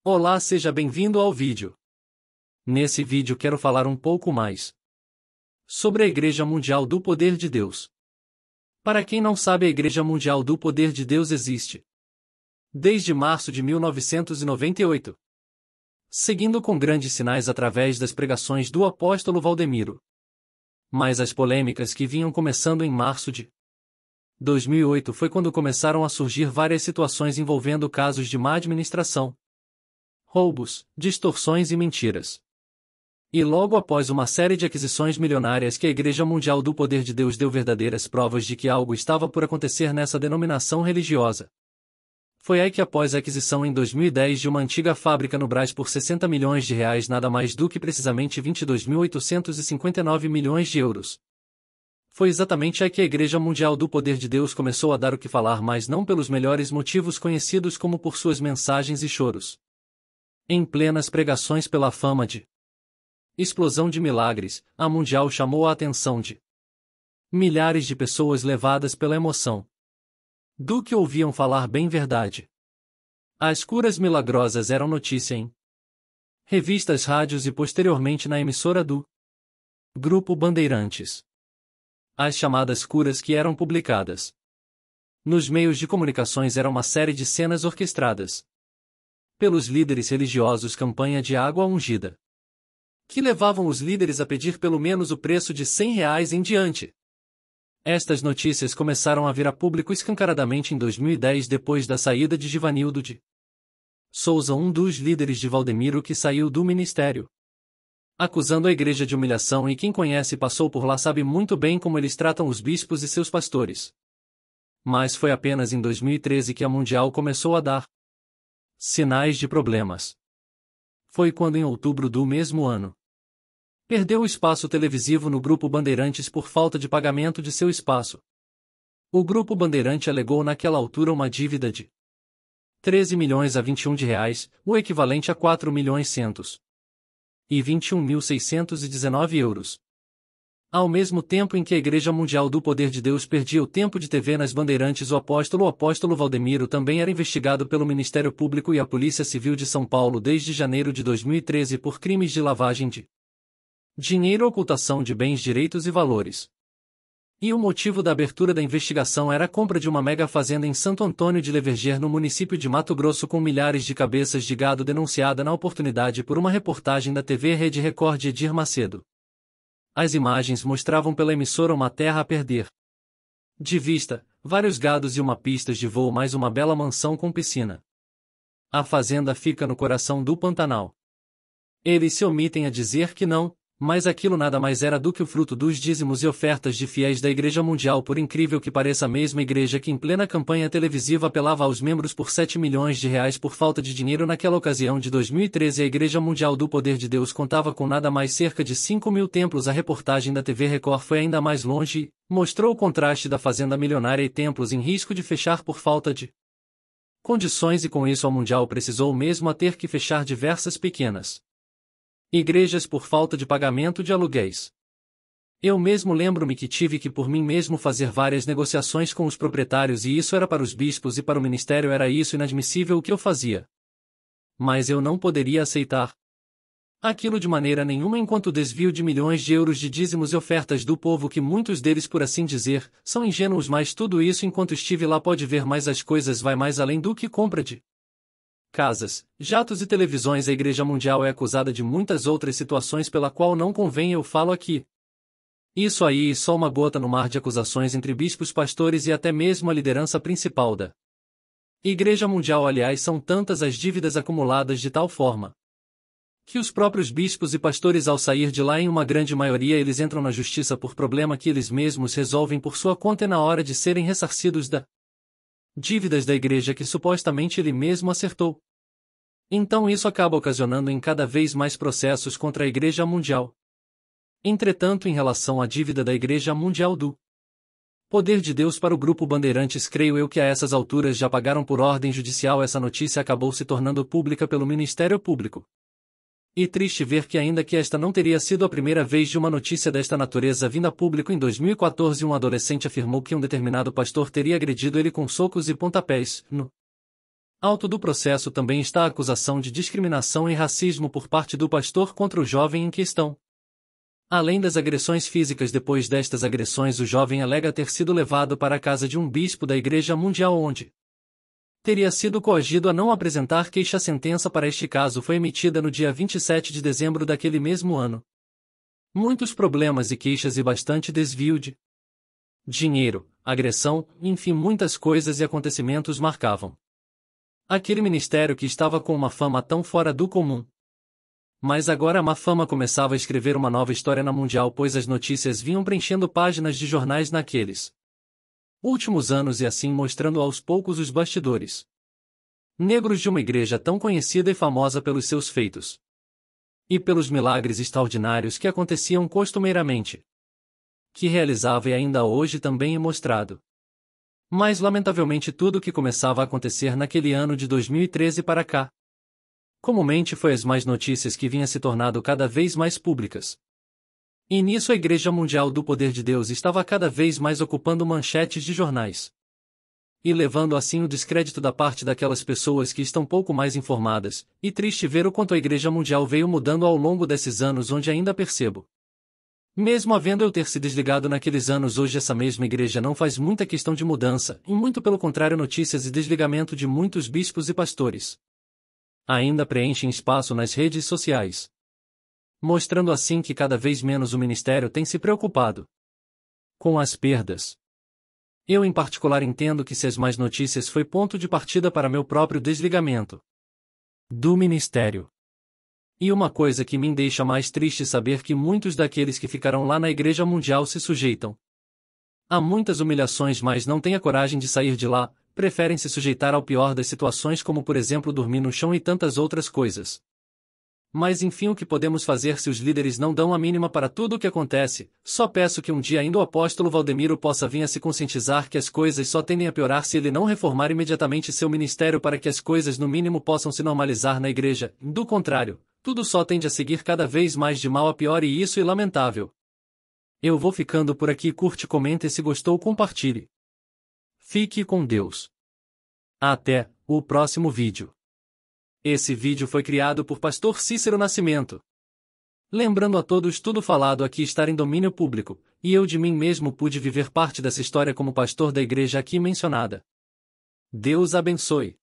Olá, seja bem-vindo ao vídeo. Nesse vídeo quero falar um pouco mais sobre a Igreja Mundial do Poder de Deus. Para quem não sabe, a Igreja Mundial do Poder de Deus existe desde março de 1998, seguindo com grandes sinais através das pregações do apóstolo Valdemiro. Mas as polêmicas que vinham começando em março de 2008 foi quando começaram a surgir várias situações envolvendo casos de má administração, roubos, distorções e mentiras. E logo após uma série de aquisições milionárias que a Igreja Mundial do Poder de Deus deu verdadeiras provas de que algo estava por acontecer nessa denominação religiosa. Foi aí que, após a aquisição em 2010 de uma antiga fábrica no Brás por 60 milhões de reais, nada mais do que precisamente 22.859 milhões de euros. Foi exatamente aí que a Igreja Mundial do Poder de Deus começou a dar o que falar, mas não pelos melhores motivos conhecidos como por suas mensagens e choros. Em plenas pregações pela fama de explosão de milagres, a Mundial chamou a atenção de milhares de pessoas levadas pela emoção do que ouviam falar bem verdade. As curas milagrosas eram notícia em revistas, rádios e posteriormente na emissora do Grupo Bandeirantes. As chamadas curas que eram publicadas nos meios de comunicações eram uma série de cenas orquestradas pelos líderes religiosos, campanha de água ungida, que levavam os líderes a pedir pelo menos o preço de R$ 100 em diante. Estas notícias começaram a vir a público escancaradamente em 2010 depois da saída de Givanildo de Souza, um dos líderes de Valdemiro, que saiu do ministério, acusando a igreja de humilhação, e quem conhece e passou por lá sabe muito bem como eles tratam os bispos e seus pastores. Mas foi apenas em 2013 que a Mundial começou a dar sinais de problemas. Foi quando, em outubro do mesmo ano, perdeu o espaço televisivo no Grupo Bandeirantes por falta de pagamento de seu espaço. O Grupo Bandeirante alegou naquela altura uma dívida de 13 milhões a 21 de reais, o equivalente a 4.121.619 euros. Ao mesmo tempo em que a Igreja Mundial do Poder de Deus perdia o tempo de TV nas Bandeirantes, o apóstolo Valdemiro também era investigado pelo Ministério Público e a Polícia Civil de São Paulo desde janeiro de 2013 por crimes de lavagem de dinheiro, ocultação de bens, direitos e valores. E o motivo da abertura da investigação era a compra de uma mega fazenda em Santo Antônio de Leverger, no município de Mato Grosso, com milhares de cabeças de gado, denunciada na oportunidade por uma reportagem da TV Rede Record de Edir Macedo. As imagens mostravam pela emissora uma terra a perder de vista, vários gados e uma pista de voo, mais uma bela mansão com piscina. A fazenda fica no coração do Pantanal. Eles se omitem a dizer que não, mas aquilo nada mais era do que o fruto dos dízimos e ofertas de fiéis da Igreja Mundial. Por incrível que pareça, a mesma igreja que em plena campanha televisiva apelava aos membros por 7 milhões de reais por falta de dinheiro naquela ocasião de 2013, a Igreja Mundial do Poder de Deus contava com nada mais cerca de 5.000 templos. A reportagem da TV Record foi ainda mais longe e mostrou o contraste da fazenda milionária e templos em risco de fechar por falta de condições, e com isso a Mundial precisou mesmo a ter que fechar diversas pequenas igrejas por falta de pagamento de aluguéis. Eu mesmo lembro-me que tive que por mim mesmo fazer várias negociações com os proprietários, e isso era para os bispos e para o ministério era isso inadmissível o que eu fazia. Mas eu não poderia aceitar aquilo de maneira nenhuma, enquanto o desvio de milhões de euros de dízimos e ofertas do povo, que muitos deles, por assim dizer, são ingênuos, mas tudo isso, enquanto estive lá, pode ver, mais as coisas vai mais além do que compra de casas, jatos e televisões. A Igreja Mundial é acusada de muitas outras situações pela qual não convém eu falo aqui. Isso aí é só uma gota no mar de acusações entre bispos, pastores e até mesmo a liderança principal da Igreja Mundial. Aliás, são tantas as dívidas acumuladas de tal forma que os próprios bispos e pastores, ao sair de lá, em uma grande maioria, eles entram na justiça por problema que eles mesmos resolvem por sua conta, e na hora de serem ressarcidos da dívidas da igreja que supostamente ele mesmo acertou. Então isso acaba ocasionando em cada vez mais processos contra a Igreja Mundial. Entretanto, em relação à dívida da Igreja Mundial do Poder de Deus para o Grupo Bandeirantes, creio eu que a essas alturas já pagaram por ordem judicial. Essa notícia acabou se tornando pública pelo Ministério Público. E triste ver que, ainda que esta não teria sido a primeira vez de uma notícia desta natureza vinda a público, em 2014 um adolescente afirmou que um determinado pastor teria agredido ele com socos e pontapés, no Auto do processo também está a acusação de discriminação e racismo por parte do pastor contra o jovem em questão. Além das agressões físicas, depois destas agressões o jovem alega ter sido levado para a casa de um bispo da Igreja Mundial onde teria sido coagido a não apresentar queixa. A sentença para este caso foi emitida no dia 27 de dezembro daquele mesmo ano. Muitos problemas e queixas e bastante desvio de dinheiro, agressão, enfim, muitas coisas e acontecimentos marcavam aquele ministério que estava com uma fama tão fora do comum. Mas agora a má fama começava a escrever uma nova história na Mundial, pois as notícias vinham preenchendo páginas de jornais naqueles últimos anos e assim mostrando aos poucos os bastidores negros de uma igreja tão conhecida e famosa pelos seus feitos e pelos milagres extraordinários que aconteciam costumeiramente, que realizava e ainda hoje também é mostrado. Mas lamentavelmente tudo o que começava a acontecer naquele ano de 2013 para cá, comumente foi as más notícias que vinham se tornando cada vez mais públicas. E nisso a Igreja Mundial do Poder de Deus estava cada vez mais ocupando manchetes de jornais. E levando assim o descrédito da parte daquelas pessoas que estão pouco mais informadas, e triste ver o quanto a Igreja Mundial veio mudando ao longo desses anos, onde ainda percebo. Mesmo havendo eu ter se desligado naqueles anos, hoje essa mesma igreja não faz muita questão de mudança, e muito pelo contrário, notícias e desligamento de muitos bispos e pastores ainda preenchem espaço nas redes sociais, mostrando assim que cada vez menos o ministério tem se preocupado com as perdas. Eu em particular entendo que se as más notícias foi ponto de partida para meu próprio desligamento do ministério. E uma coisa que me deixa mais triste é saber que muitos daqueles que ficarão lá na Igreja Mundial se sujeitam a muitas humilhações, mas não têm a coragem de sair de lá, preferem se sujeitar ao pior das situações, como por exemplo dormir no chão e tantas outras coisas. Mas enfim, o que podemos fazer se os líderes não dão a mínima para tudo o que acontece? Só peço que um dia ainda o apóstolo Valdemiro possa vir a se conscientizar que as coisas só tendem a piorar se ele não reformar imediatamente seu ministério para que as coisas no mínimo possam se normalizar na igreja. Do contrário, tudo só tende a seguir cada vez mais de mal a pior, e isso é lamentável. Eu vou ficando por aqui. Curte, comenta e se gostou compartilhe. Fique com Deus. Até o próximo vídeo. Esse vídeo foi criado por Pastor Cícero Nascimento. Lembrando a todos, tudo falado aqui está em domínio público, e eu de mim mesmo pude viver parte dessa história como pastor da igreja aqui mencionada. Deus abençoe.